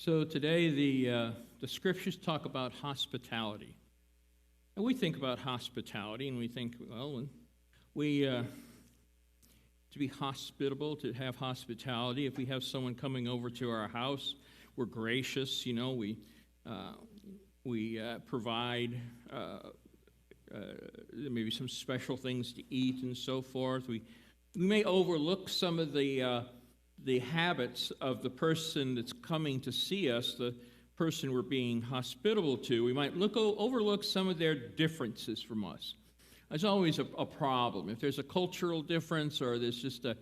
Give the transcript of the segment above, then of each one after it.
So today the scriptures talk about hospitality. And we think about hospitality and we think, well, to be hospitable, to have hospitality. If we have someone coming over to our house, we're gracious, we provide maybe some special things to eat and so forth. We may overlook some of the habits of the person that's coming to see us, the person we're being hospitable to. We might overlook some of their differences from us. There's always a problem. If there's a cultural difference or there's just a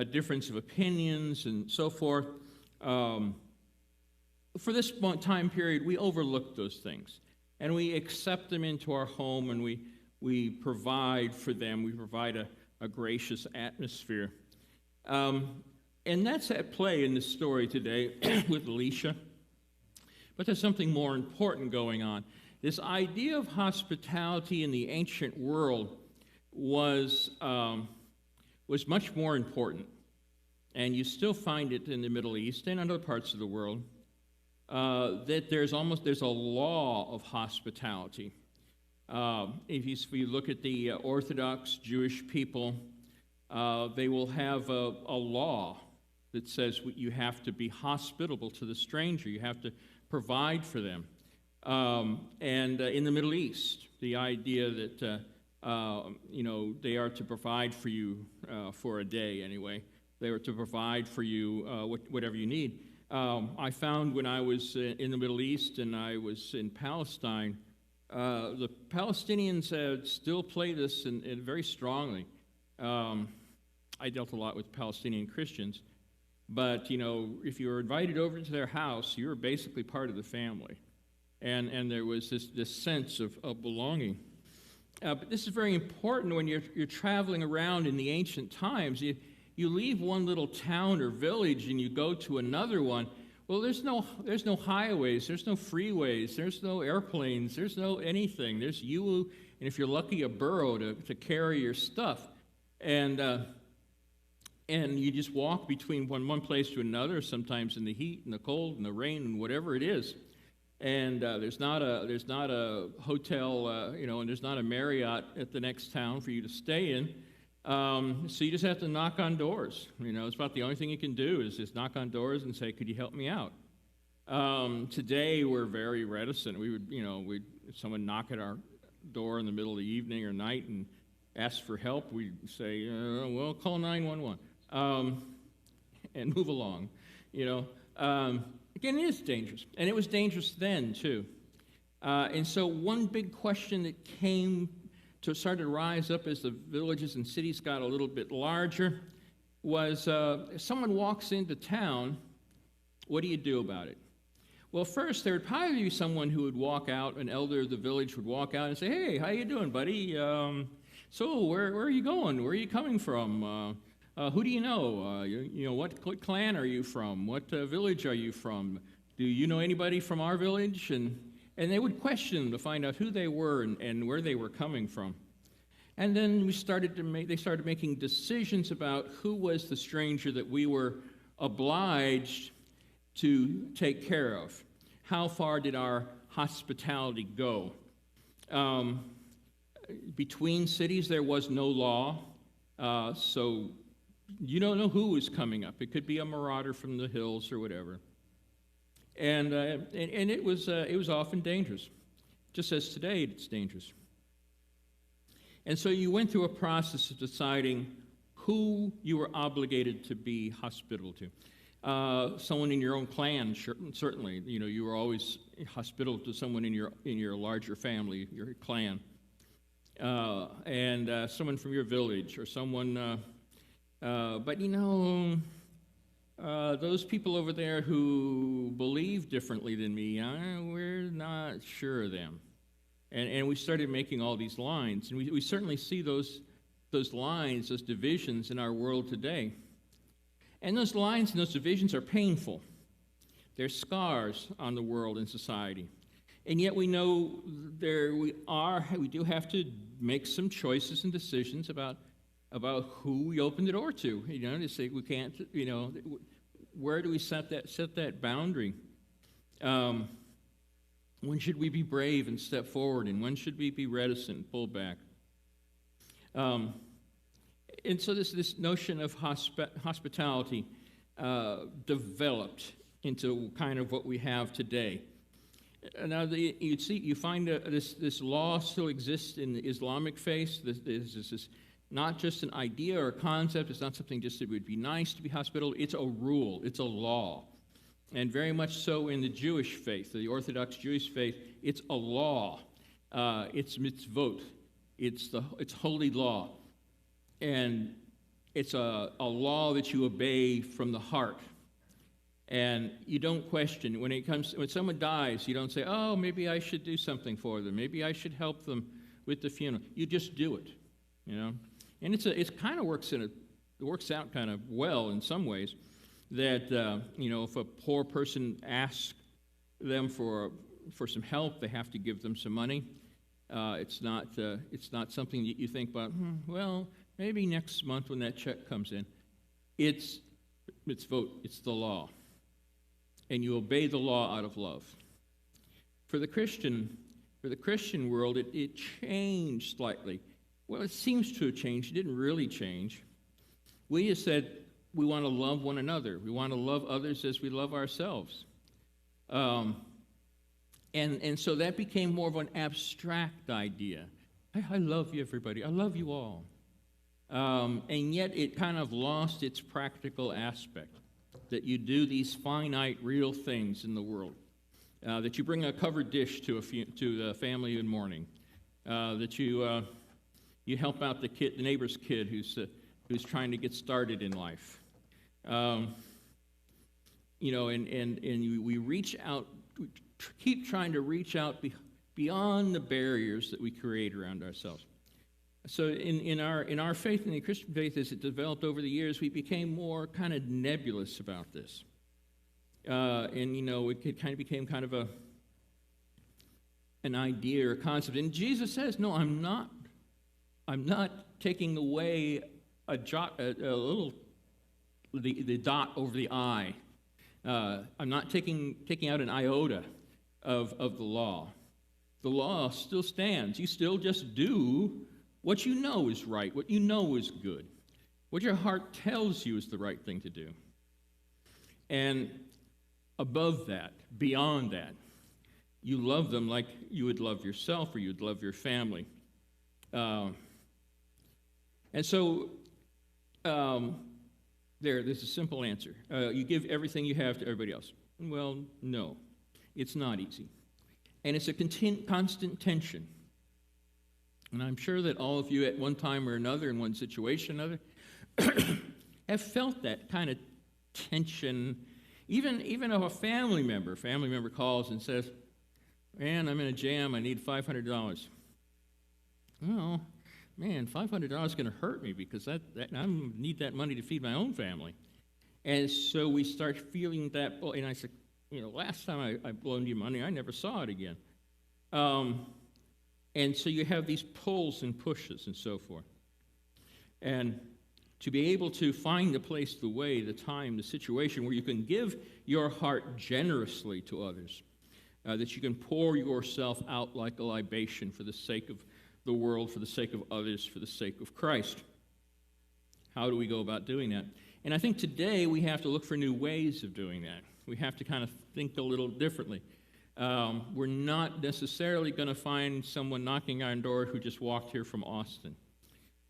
difference of opinions and so forth, for this time period, we overlook those things. And we accept them into our home and we provide for them. We provide a gracious atmosphere. And that's at play in this story today with Elisha. But there's something more important going on. This idea of hospitality in the ancient world was much more important. And you still find it in the Middle East and other parts of the world, that there's a law of hospitality. If you look at the Orthodox Jewish people, they will have a law that says you have to be hospitable to the stranger. You have to provide for them. And in the Middle East, the idea that they are to provide for you for a day anyway. They are to provide for you whatever you need. I found when I was in the Middle East and I was in Palestine, the Palestinians still play this in very strongly. I dealt a lot with Palestinian Christians, but if you were invited over to their house, you were basically part of the family. And there was this sense of belonging. But this is very important when you're traveling around in the ancient times. You leave one little town or village and you go to another one. Well, there's no highways, there's no freeways, there's no airplanes, there's no anything. There's you, and if you're lucky, a burro to carry your stuff. And you just walk between one place to another, sometimes in the heat and the cold and the rain and whatever it is. And there's not a hotel, and there's not a Marriott at the next town for you to stay in. So you just have to knock on doors. It's about the only thing you can do is just knock on doors and say, "Could you help me out?" Today we're very reticent. We would, if someone knock at our door in the middle of the evening or night and ask for help, we'd say, "Well, call 911 and move along." Again, it is dangerous, and it was dangerous then, too. And so one big question that started to rise up as the villages and cities got a little bit larger was, if someone walks into town, what do you do about it? Well, first, there would probably be someone who would walk out, an elder of the village would walk out and say, "Hey, how you doing, buddy? So where are you going? Where are you coming from? Who do you know? What clan are you from? What village are you from? Do you know anybody from our village?" And they would question them to find out who they were and where they were coming from. And then they started making decisions about who was the stranger that we were obliged to take care of. How far did our hospitality go? Between cities, there was no law, so you don't know who was coming up. It could be a marauder from the hills or whatever. And it was often dangerous. Just as today, it's dangerous. And so you went through a process of deciding who you were obligated to be hospitable to. Someone in your own clan, certainly. You were always hospitable to someone in your larger family, your clan. And someone from your village or someone... But those people over there who believe differently than me, we're not sure of them. And we started making all these lines. And we certainly see those lines, those divisions in our world today. And those lines and those divisions are painful. They're scars on the world and society. And yet we know we do have to make some choices and decisions about who we open the door to. To say we can't, where do we set that boundary? When should we be brave and step forward, and when should we be reticent and pull back? And so this notion of hospitality developed into kind of what we have today. Now, you find this law still exists in the Islamic faith. This is not just an idea or a concept. It's not something just that would be nice to be hospitable. It's a rule. It's a law. And very much so in the Jewish faith, the Orthodox Jewish faith, it's a law. It's mitzvot. It's holy law. And it's a law that you obey from the heart. And you don't question. When someone dies, you don't say, oh, maybe I should do something for them. Maybe I should help them with the funeral. You just do it, And it kind of works out kind of well in some ways. That if a poor person asks them for some help, they have to give them some money. It's not something that you think about. Well, maybe next month when that check comes in. It's vote. It's the law, and you obey the law out of love. For the Christian world, it changed slightly. Well, it seems to have changed. It didn't really change. We just said, we want to love one another. We want to love others as we love ourselves. And so that became more of an abstract idea. I love you, everybody. I love you all. And yet it kind of lost its practical aspect, that you do these finite, real things in the world, that you bring a covered dish to the family in mourning, that you help out the neighbor's kid who's trying to get started in life. And we reach out, we keep trying to reach out beyond the barriers that we create around ourselves. So in our faith, in the Christian faith, as it developed over the years, we became more kind of nebulous about this. It kind of became kind of an idea or a concept. And Jesus says, no, I'm not taking away the dot over the I. I'm not taking out an iota of the law. The law still stands. You still just do what you know is right, what you know is good, what your heart tells you is the right thing to do. And above that, beyond that, you love them like you would love yourself or you'd love your family. And so there's a simple answer. You give everything you have to everybody else. Well, no, it's not easy. And it's a constant tension. And I'm sure that all of you at one time or another, in one situation or another, have felt that kind of tension. Even if a family member calls and says, man, I'm in a jam, I need $500. Well, man, $500 is going to hurt me because I need that money to feed my own family. And so we start feeling that, and I said, last time I loaned you money, I never saw it again. And so you have these pulls and pushes and so forth. And to be able to find the place, the way, the time, the situation where you can give your heart generously to others, that you can pour yourself out like a libation for the sake of the world, for the sake of others, for the sake of Christ. How do we go about doing that? And I think today we have to look for new ways of doing that. We have to kind of think a little differently. We're not necessarily going to find someone knocking on our door who just walked here from Austin.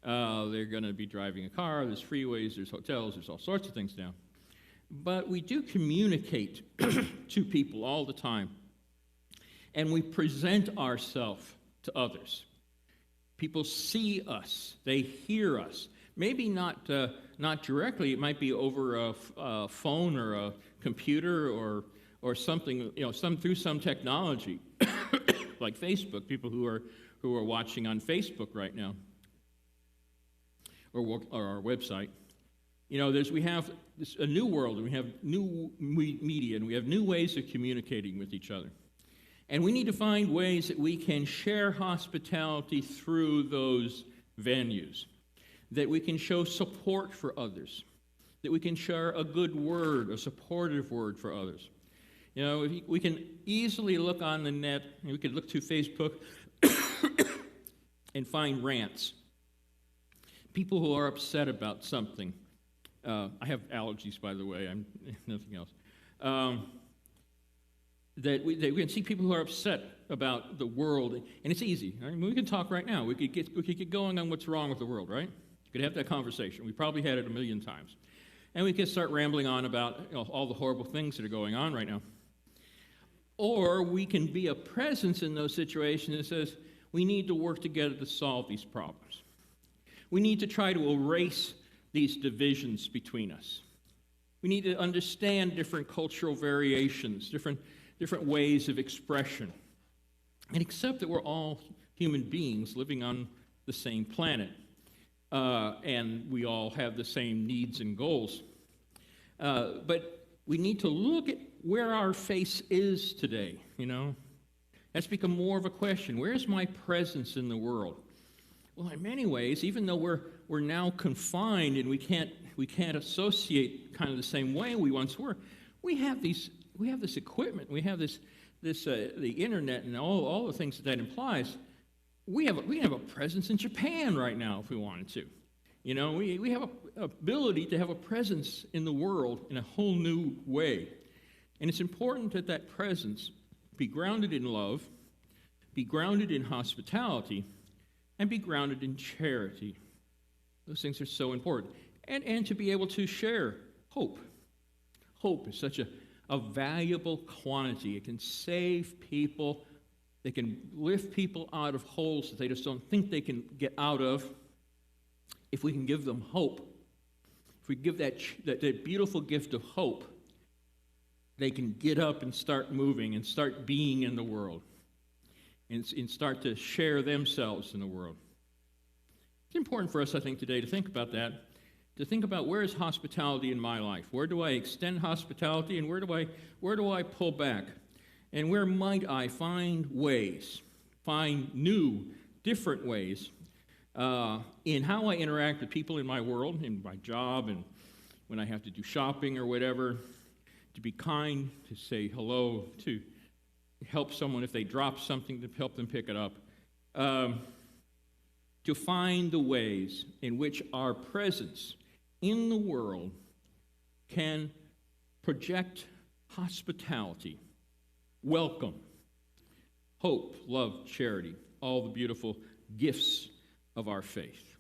They're going to be driving a car, there's freeways, there's hotels, there's all sorts of things now. But we do communicate to people all the time. And we present ourselves to others. People see us, they hear us. Maybe not directly, it might be over a phone or a computer or something, through some technology, like Facebook, people who are watching on Facebook right now, or our website. We have a new world, and we have new media, and we have new ways of communicating with each other. And we need to find ways that we can share hospitality through those venues, that we can show support for others, that we can share a good word, a supportive word for others. You know, we can easily look on the net, and we could look through Facebook and find rants. People who are upset about something. I have allergies, by the way. I'm nothing else. That we can see people who are upset about the world, and it's easy. I mean, we can talk right now. We could get going on what's wrong with the world, right? We could have that conversation. We probably had it a million times. And we could start rambling on about all the horrible things that are going on right now. Or we can be a presence in those situations that says, we need to work together to solve these problems. We need to try to erase these divisions between us. We need to understand different cultural variations, different ways of expression, and accept that we're all human beings living on the same planet, and we all have the same needs and goals. But we need to look at where our face is today, you know. That's become more of a question. Where's my presence in the world? Well, in many ways, even though we're now confined and we can't associate kind of the same way we once were, we have this equipment, we have the internet and all the things that implies. We have a presence in Japan right now if we wanted to. You know, we have a ability to have a presence in the world in a whole new way. And it's important that that presence be grounded in love, be grounded in hospitality, and be grounded in charity. Those things are so important. And to be able to share hope. Hope is such a valuable quantity. It can save people. They can lift people out of holes that they just don't think they can get out of. If we can give them hope, if we give that beautiful gift of hope, they can get up and start moving and start being in the world and start to share themselves in the world. It's important for us, I think, today to think about that, to think about where is hospitality in my life? Where do I extend hospitality, and where do I pull back? And where might I find new, different ways in how I interact with people in my world, in my job, and when I have to do shopping or whatever, to be kind, to say hello, to help someone if they drop something, to help them pick it up, to find the ways in which our presence in the world can project hospitality, welcome, hope, love, charity, all the beautiful gifts of our faith.